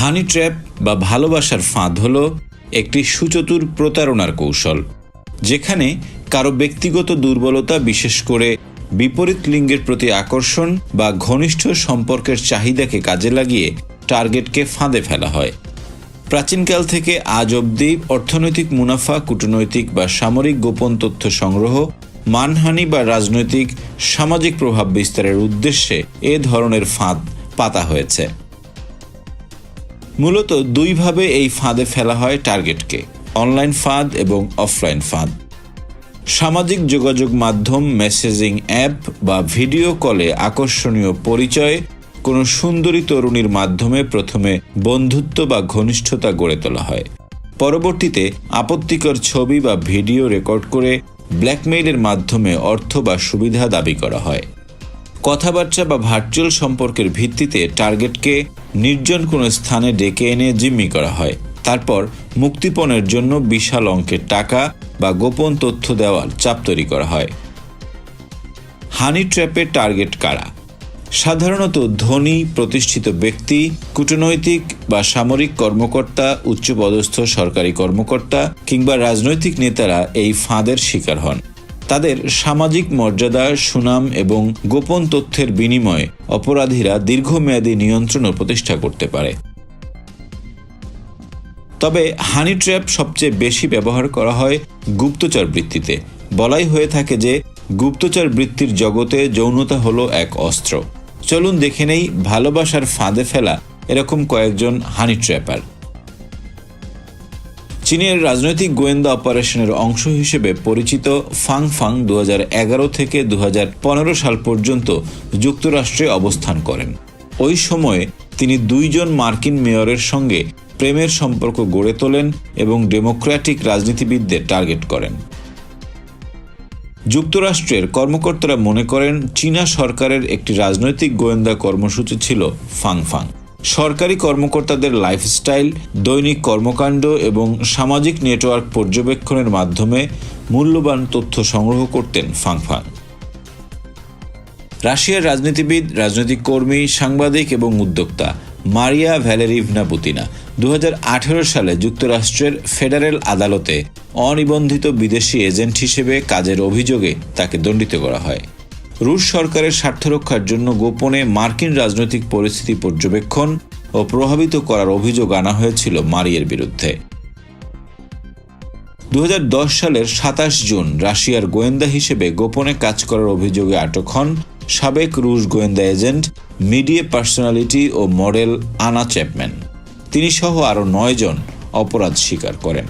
হানি trap বা ভালোবাসার ফাঁদ হলো একটি সুচতুর প্রতারণার কৌশল, যেখানে কারো ব্যক্তিগত দুর্বলতা, বিশেষ করে বিপরীত লিঙ্গের প্রতি আকর্ষণ বা ঘনিষ্ঠ সম্পর্কের চাহিদাকে কাজে লাগিয়ে টার্গেটকে ফাঁদে ফেলা হয়। প্রাচীনকাল থেকে আজ অবধি অর্থনৈতিক মুনাফা, কূটনৈতিক বা সামরিক গোপন তথ্য সংগ্রহ, মানহানি বা রাজনৈতিক সামাজিক প্রভাব বিস্তারের উদ্দেশ্যে এ ধরনের ফাঁদ পাতা হয়েছে। মূলত দুইভাবে এই ফাঁদে ফেলা হয় টার্গেটকে: অনলাইন ফাঁদ এবং অফলাইন ফাঁদ। সামাজিক যোগাযোগ মাধ্যম, মেসেজিং অ্যাপ বা ভিডিও কলে আকর্ষণীয় পরিচয়ে কোনো সুন্দরী তরুণীর মাধ্যমে প্রথমে বন্ধুত্ব বা ঘনিষ্ঠতা গড়ে তোলা হয়। পরবর্তীতে আপত্তিকর ছবি বা ভিডিও রেকর্ড করে ব্ল্যাকমেইলের মাধ্যমে অর্থ বা সুবিধা দাবি করা হয়। কথাবার্তা বা ভার্চুয়াল সম্পর্কের ভিত্তিতে টার্গেটকে নির্জন কোনো স্থানে ডেকে এনে জিম্মি করা হয়। তারপর মুক্তিপণের জন্য বিশাল অঙ্কের টাকা বা গোপন তথ্য দেওয়ার চাপ তৈরি করা হয়। হানি ট্র্যাপের টার্গেট কারা? সাধারণত ধনী, প্রতিষ্ঠিত ব্যক্তি, কূটনৈতিক বা সামরিক কর্মকর্তা, উচ্চপদস্থ সরকারি কর্মকর্তা কিংবা রাজনৈতিক নেতারা এই ফাঁদের শিকার হন। তাদের সামাজিক মর্যাদা, সুনাম এবং গোপন তথ্যের বিনিময়ে অপরাধীরা দীর্ঘমেয়াদী নিয়ন্ত্রণও প্রতিষ্ঠা করতে পারে। তবে হানি ট্র্যাপ সবচেয়ে বেশি ব্যবহার করা হয় গুপ্তচর বৃত্তিতে। বলাই হয়ে থাকে যে গুপ্তচর বৃত্তির জগতে যৌনতা হলো এক অস্ত্র। চলুন দেখে নেই ভালোবাসার ফাঁদে ফেলা এরকম কয়েকজন হানি ট্র্যাপার। চীনের রাজনৈতিক গোয়েন্দা অপারেশনের অংশ হিসেবে পরিচিত ফাং ফাং 2011 থেকে 2015 সাল পর্যন্ত যুক্তরাষ্ট্রে অবস্থান করেন। ওই সময়ে তিনি 2 জন মার্কিন মেয়রের সঙ্গে প্রেমের সম্পর্ক গড়ে তোলেন এবং ডেমোক্র্যাটিক রাজনীতিবিদদের টার্গেট করেন। যুক্তরাষ্ট্রের কর্মকর্তারা মনে করেন চীনা সরকারের একটি রাজনৈতিক গোয়েন্দা কর্মসূচি ছিল ফাং ফাং। সরকারি কর্মকর্তাদের লাইফস্টাইল, দৈনিক কর্মকাণ্ড এবং সামাজিক নেটওয়ার্ক পর্যবেক্ষণের মাধ্যমে মূল্যবান তথ্য সংগ্রহ করতেন ফাং ফাং। রাশিয়ার রাজনীতিবিদ, রাজনৈতিক কর্মী, সাংবাদিক এবং উদ্যোক্তা মারিয়া ভ্যালেরিভনা পুতিনা 2018 সালে যুক্তরাষ্ট্রের ফেডারেল আদালতে অনিবন্ধিত বিদেশি এজেন্ট হিসেবে কাজের অভিযোগে তাকে দণ্ডিত করা হয়। রুশ সরকারের স্বার্থ রক্ষার জন্য গোপনে মার্কিন রাজনৈতিক পরিস্থিতি পর্যবেক্ষণ ও প্রভাবিত করার অভিযোগ আনা হয়েছিল মারিয়ার বিরুদ্ধে। 2010 সালের 27 জুন রাশিয়ার গোয়েন্দা হিসেবে গোপনে কাজ করার অভিযোগে আটক হন সাবেক রুশ গোয়েন্দা এজেন্ট, মিডিয়া পার্সোনালিটি ও মডেল আনা চ্যাপম্যান। তিনি সহ আরও 9 জন অপরাধ স্বীকার করেন।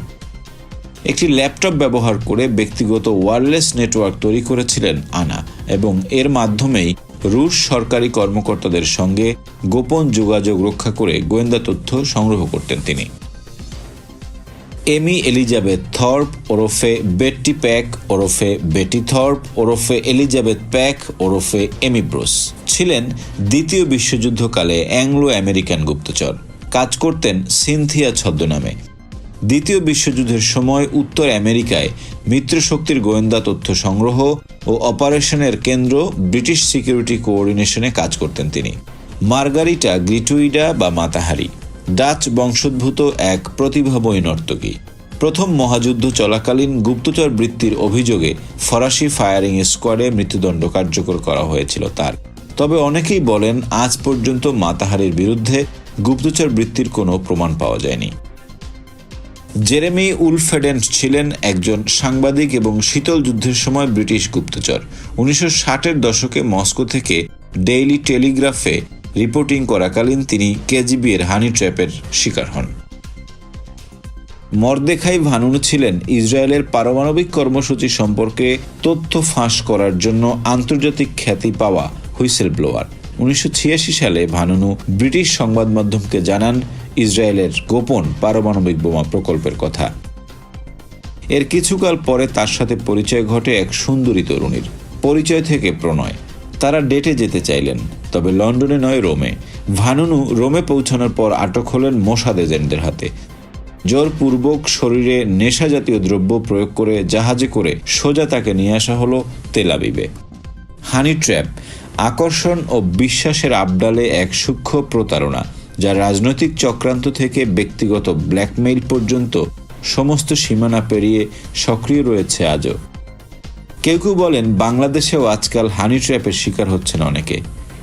একটি ল্যাপটপ ব্যবহার করে ব্যক্তিগত ওয়্যারলেস নেটওয়ার্ক তৈরি করেছিলেন আনা এবং এর মাধ্যমেই রুশ সরকারি কর্মকর্তাদের সঙ্গে গোপন যোগাযোগ রক্ষা করে গোয়েন্দা তথ্য সংগ্রহ করতেন তিনি। এমি এলিজাবেথ থর্প ওরফে বেট্টি প্যাক ওরফে বেটি থর্প ওরফে এলিজাবেথ প্যাক ওরফে এমি ব্রুস ছিলেন দ্বিতীয় বিশ্বযুদ্ধকালে অ্যাংলো আমেরিকান গুপ্তচর। কাজ করতেন সিনথিয়া ছদ্মনামে। দ্বিতীয় বিশ্বযুদ্ধের সময় উত্তর আমেরিকায় মিত্রশক্তির গোয়েন্দা তথ্য সংগ্রহ ও অপারেশনের কেন্দ্র ব্রিটিশ সিকিউরিটি কোঅর্ডিনেশনে কাজ করতেন তিনি। মার্গারিটা গ্রিটুইডা বা মাতাহারি ডাচ বংশোদ্ভূত এক প্রতিভাময়ী নর্তকী। প্রথম মহাযুদ্ধ চলাকালীন গুপ্তচর বৃত্তির অভিযোগে ফরাসি ফায়ারিং স্কোয়াডে মৃত্যুদণ্ড কার্যকর করা হয়েছিল তার। তবে অনেকেই বলেন আজ পর্যন্ত মাতাহারির বিরুদ্ধে গুপ্তচর বৃত্তির কোনো প্রমাণ পাওয়া যায়নি। জেরেমি উলফেডেন্ট ছিলেন একজন সাংবাদিক এবং শীতল যুদ্ধের সময় ব্রিটিশ গুপ্তচর। 1960-এর দশকে মস্কো থেকে ডেইলি টেলিগ্রাফে রিপোর্টিং করাকালীন তিনি কেজিবি-এর হানি ট্র্যাপের শিকার হন। মরদেখাই ভানুনু ছিলেন ইসরায়েলের পারমাণবিক কর্মসূচি সম্পর্কে তথ্য ফাঁস করার জন্য আন্তর্জাতিক খ্যাতি পাওয়া হুইসেল ব্লোয়ার। 1986 সালে ভানুনু ব্রিটিশ সংবাদ মাধ্যমকে জানান ইসরায়েলের গোপন পারমাণবিক বোমা প্রকল্পের কথা। এর কিছুকাল পরে তার সাথে পরিচয় ঘটে এক সুন্দরী তরুণীর। পরিচয় থেকে প্রণয়। তারা ডেটে যেতে চাইলেন, তবে লন্ডনে নয়, রোমে। ভানুনু রোমে পৌঁছানোর পর আটক হলেন মোসাদ এজেন্টদের হাতে। জোরপূর্বক শরীরে নেশা জাতীয় দ্রব্য প্রয়োগ করে জাহাজে করে সোজা তাকে নিয়ে আসা হলো তেল আবিবে। হানি ট্র্যাপ আকর্ষণ ও বিশ্বাসের আবডালে এক সূক্ষ্ম প্রতারণা। যা রাজনৈতিক চক্রান্ত থেকে ব্যক্তিগত ব্ল্যাকমেইল পর্যন্ত সমস্ত সীমানা পেরিয়ে সক্রিয় রয়েছে আজও। কেউ কেউ বলেন বাংলাদেশেও আজকাল হানি ট্র্যাপের শিকার হচ্ছেন অনেকে,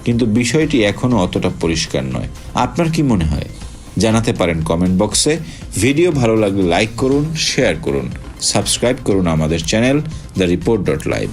কিন্তু বিষয়টি এখনও অতটা পরিষ্কার নয়। আপনার কি মনে হয়? জানাতে পারেন কমেন্ট বক্সে। ভিডিও ভালো লাগলে লাইক করুন, শেয়ার করুন, সাবস্ক্রাইব করুন আমাদের চ্যানেল দ্য রিপোর্ট.লাইভ।